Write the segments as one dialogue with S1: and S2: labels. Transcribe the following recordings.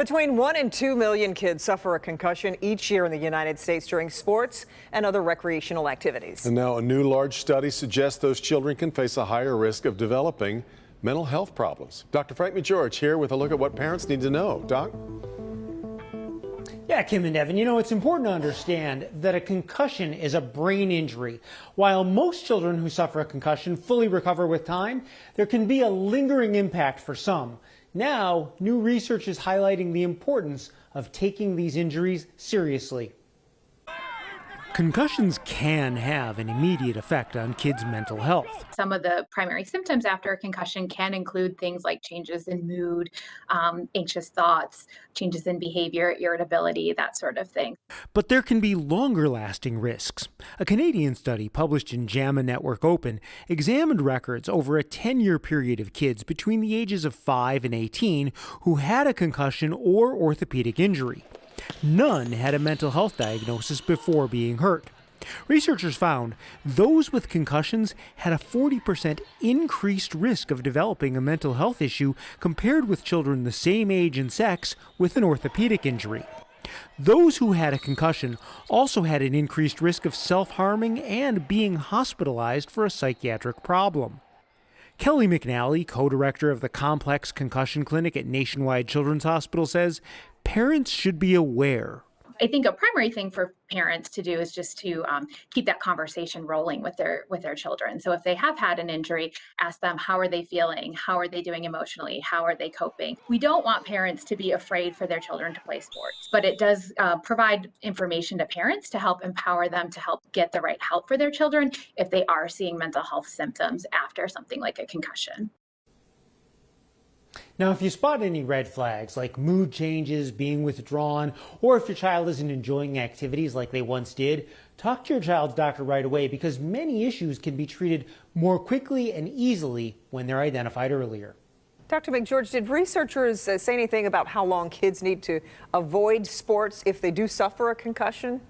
S1: Between 1 and 2 million kids suffer a concussion each year in the United States during sports and other recreational activities.
S2: And now a new large study suggests those children can face a higher risk of developing mental health problems. Dr. Frank McGeorge here with a look at what parents need to know. Doc?
S3: Yeah, Kim and Evan, it's important to understand that a concussion is a brain injury. While most children who suffer a concussion fully recover with time, there can be a lingering impact for some. Now, new research is highlighting the importance of taking these injuries seriously. Concussions can have an immediate effect on kids' mental health.
S4: Some of the primary symptoms after a concussion can include things like changes in mood, anxious thoughts, changes in behavior, irritability, that sort of thing.
S3: But there can be longer-lasting risks. A Canadian study published in JAMA Network Open examined records over a 10-year period of kids between the ages of 5 and 18 who had a concussion or orthopedic injury. None had a mental health diagnosis before being hurt. Researchers found those with concussions had a 40% increased risk of developing a mental health issue compared with children the same age and sex with an orthopedic injury. Those who had a concussion also had an increased risk of self-harming and being hospitalized for a psychiatric problem. Kelly McNally, co-director of the Complex Concussion Clinic at Nationwide Children's Hospital, says parents should be aware.
S4: I think a primary thing for parents to do is just to keep that conversation rolling with their children. So if they have had an injury, ask them, how are they feeling? How are they doing emotionally? How are they coping? We don't want parents to be afraid for their children to play sports, but it does provide information to parents to help empower them to help get the right help for their children if they are seeing mental health symptoms after something like a concussion.
S3: Now, if you spot any red flags like mood changes, being withdrawn, or if your child isn't enjoying activities like they once did, talk to your child's doctor right away because many issues can be treated more quickly and easily when they're identified earlier.
S1: Dr. McGeorge, did researchers say anything about how long kids need to avoid sports if they do suffer a concussion?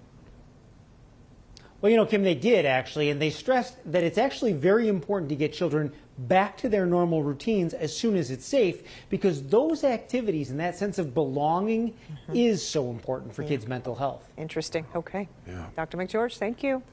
S3: Well, Kim, they did actually, and they stressed that it's actually very important to get children back to their normal routines as soon as it's safe because those activities and that sense of belonging is so important for kids' mental health.
S1: Interesting. Okay.
S2: Yeah.
S1: Dr. McGeorge, thank you.